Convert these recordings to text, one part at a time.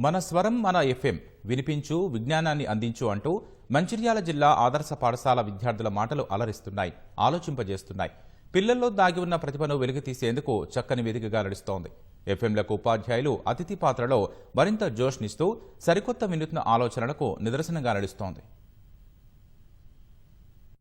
మన స్వరం మన ఎఫ్ఎం వినిపించు విజ్ఞానాన్ని అందించు అంటూ మంచిర్యాల జిల్లా ఆదర్శ పాఠశాల విద్యార్థుల మాటలు అలరిస్తున్నాయి, ఆలోచింపజేస్తున్నాయి. పిల్లల్లో దాగి ఉన్న ప్రతిభను వెలికితీసేందుకు చక్కని వేదికగా నడుస్తోంది. ఎఫ్ఎంలకు ఉపాధ్యాయులు అతిథి పాత్రలో మరింత జోష్నిస్తూ సరికొత్త వినూత్న ఆలోచనలకు నిదర్శనంగా నడుస్తోంది.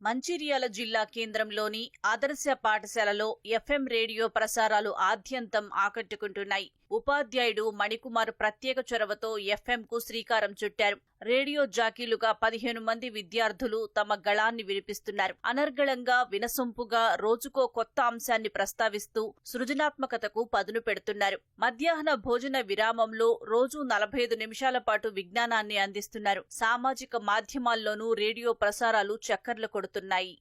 మంచిర్యాల జిల్లా కేంద్రంలోని ఆదర్శ పాఠశాలలో ఎఫ్ఎం రేడియో ప్రసారాలు ఆద్యంతం ఆకట్టుకుంటున్నాయి. ఉపాధ్యాయుడు మణికుమార్ ప్రత్యేక చొరవతో ఎఫ్ఎంకు శ్రీకారం చుట్టారు. రేడియో జాకీలుగా 15 మంది విద్యార్థులు తమ గళాన్ని వినిపిస్తున్నారు. అనర్గళంగా, వినసొంపుగా రోజుకో కొత్త అంశాన్ని ప్రస్తావిస్తూ సృజనాత్మకతకు పదును పెడుతున్నారు. మధ్యాహ్న భోజన విరామంలో రోజు 45 నిమిషాల పాటు విజ్ఞానాన్ని అందిస్తున్నారు. సామాజిక మాధ్యమాల్లోనూ రేడియో ప్రసారాలు చక్కర్లు కొడుతున్నాయి.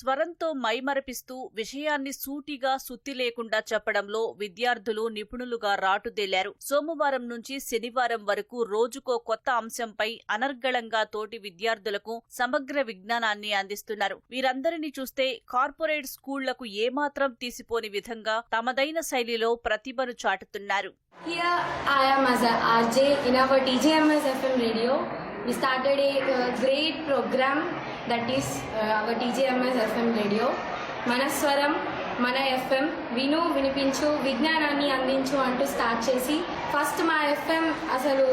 స్వరంతో మైమరపిస్తూ విషయాన్ని సూటిగా సుత్తి లేకుండా చెప్పడంలో విద్యార్థులు నిపుణులుగా రాటుదేలారు. సోమవారం నుంచి శనివారం వరకు రోజుకో కొత్త అంశంపై అనర్గళంగా తోటి విద్యార్థులకు సమగ్ర విజ్ఞానాన్ని అందిస్తున్నారు. వీరందరినీ చూస్తే కార్పొరేట్ స్కూళ్లకు ఏమాత్రం తీసిపోని విధంగా తమదైన శైలిలో ప్రతిభను చాటుతున్నారు. Here I am as a RJ in our TJMS FM radio. We started a great program that is our TJMS FM radio. Manaswaram, మన ఎఫ్ఎం విను వినిపించు విజ్ఞానాన్ని అందించు అంటూ స్టార్ట్ చేసి ఫస్ట్ మా ఎఫ్ఎం అసలు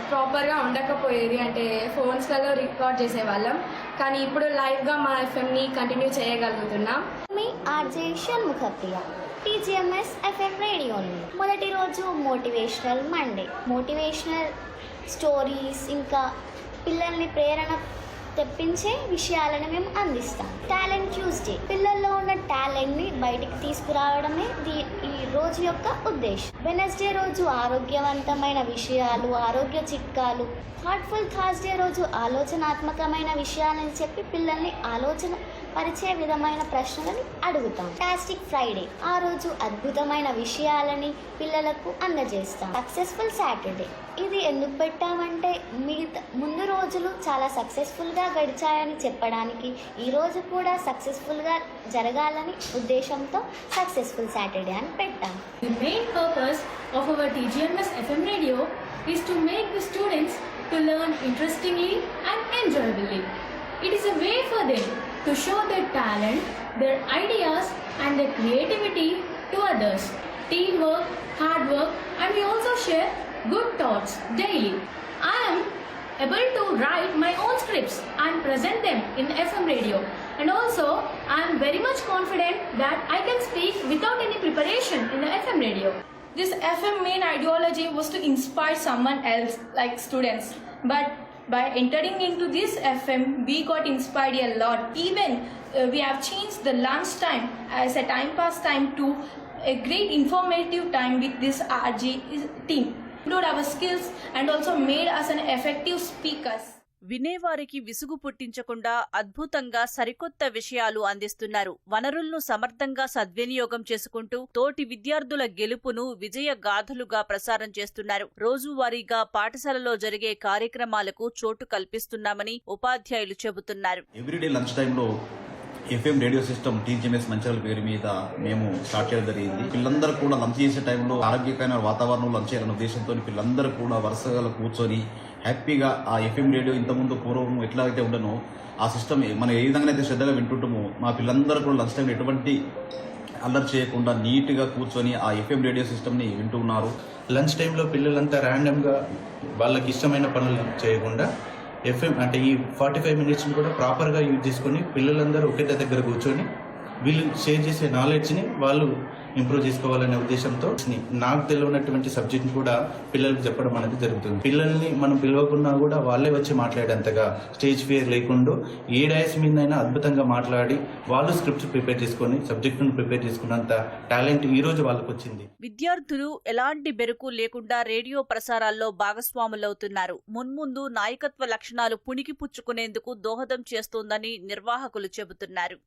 ప్రాపర్గా ఉండకపోయేది, అంటే ఫోన్స్లలో రికార్డ్ చేసేవాళ్ళం. కానీ ఇప్పుడు లైవ్గా మా ఎఫ్ఎంని కంటిన్యూ చేయగలుగుతున్నాం. మీ ఆర్జే షణ్ముఖప్రియ టీజీఎంఎస్ ఎఫ్ఎం రేడియోని మొదటి రోజు మోటివేషనల్ మండే, మోటివేషనల్ స్టోరీస్ ఇంకా పిల్లల్ని ప్రేరణ తెప్పించే విషయాలను మేము అందిస్తాం. టాలెంట్ ట్యూస్డే, పిల్లల్లో ఉన్న టాలెంట్ని బయటికి తీసుకురావడమే ఈ రోజు యొక్క ఉద్దేశం. వెనస్డే రోజు ఆరోగ్యవంతమైన విషయాలు, ఆరోగ్య చిట్కాలు. థాట్ఫుల్ థర్స్డే రోజు ఆలోచనాత్మకమైన విషయాలని చెప్పి పిల్లల్ని ఆలోచన పరిచే విధమైన ప్రశ్నలని అడుగుతాం. ఫ్యాంటాస్టిక్ ఫ్రైడే, ఆ రోజు అద్భుతమైన విషయాలని పిల్లలకు అందజేస్తాం. సక్సెస్ఫుల్ సాటర్డే, ఇది ఎందుకు పెట్టామంటే ముందు రోజులు చాలా సక్సెస్ఫుల్గా గడిచాయని చెప్పడానికి ఈ రోజు కూడా సక్సెస్ఫుల్గా జరగాలని ఉద్దేశంతో సక్సెస్ఫుల్ సాటర్డే అని పెట్టాం. The main purpose of our TGMS FM radio is to make the students to learn interestingly and enjoyably. It is a way for them to show their talent, their ideas and their creativity to others. Teamwork, hard work, and we also share good thoughts daily. I am able to write my own scripts and present them in FM radio. And also, I am very much confident that I can speak without any preparation in the FM radio. This FM main ideology was to inspire someone else, like students. But by entering into this FM, we got inspired a lot. Even we have changed the lunch time as a time pass time to a great informative time with this RG team. Improved our skills and also made us an effective speakers. వినేవారికి విసుగు పుట్టించకుండా అద్భుతంగా సరికొత్త విషయాలు అందిస్తున్నారు. వనరులను సమర్థంగా సద్వినియోగం చేసుకుంటూ తోటి విద్యార్థుల గెలుపును విజయ గాథలుగా ప్రసారం చేస్తున్నారు. రోజువారీగా పాఠశాలలో జరిగే కార్యక్రమాలకు చోటు కల్పిస్తున్నామని ఉపాధ్యాయులు చెబుతున్నారు. ఎవ్రీడే లంచ్ టైంలో FM radio system TGMS Mancherial పేరు మీద మేము స్టార్ట్ చేయడం జరిగింది. పిల్లలందరూ కూడా లంచ్ చేసే టైంలో ఆరోగ్యకరమైన వాతావరణంలో లంచ్ చేయాలనే ఉద్దేశంతో పిల్లలందరూ కూడా వరుసగా కూర్చొని హ్యాపీగా ఆ ఎఫ్ఎం రేడియో ఇంతకుముందు పూర్వం ఎట్లా అయితే ఉండనో ఆ సిస్టమ్ మనం ఏ విధంగా అయితే శ్రద్ధగా వింటుంటామో మా పిల్లలందరూ కూడా లంచ్ టైం ఎటువంటి అల్లరి చేయకుండా నీట్గా కూర్చొని ఆ ఎఫ్ఎం రేడియో సిస్టమ్ని వింటున్నారు. లంచ్ టైంలో పిల్లలంతా ర్యాండమ్గా వాళ్ళకి ఇష్టమైన పనులు చేయకుండా ఎఫ్ఎం అంటే ఈ 45 మినిట్స్ని కూడా ప్రాపర్గా యూజ్ చేసుకొని పిల్లలందరూ ఒకే దగ్గర కూర్చొని వీళ్ళు షేర్ చేసే నాలెడ్జ్ని వాళ్ళు ఇంప్రూవ్ చేసుకోవాలనే ఉద్దేశంతో నాకు తెలియనటువంటి సబ్జెక్ట్ కూడా పిల్లలకు చెప్పడం అనేది జరుగుతుంది. పిల్లల్ని మనం పిలవకున్నా కూడా వాళ్ళే వచ్చి మాట్లాడేంతగా స్టేజ్ ఫియర్ లేకుండా ఏ డయాస్ మీదైనా అద్భుతంగా మాట్లాడి వాళ్ళు స్క్రిప్ట్స్ ప్రిపేర్ చేసుకొని సబ్జెక్టును ప్రిపేర్ చేసుకున్నంత టాలెంట్ ఈ రోజు వాళ్ళకు వచ్చింది. విద్యార్థులు ఎలాంటి బెరుకు లేకుండా రేడియో ప్రసారాల్లో భాగస్వాములవుతున్నారు. మున్ముందు నాయకత్వ లక్షణాలు పుణికిపుచ్చుకునేందుకు దోహదం చేస్తోందని నిర్వాహకులు చెబుతున్నారు.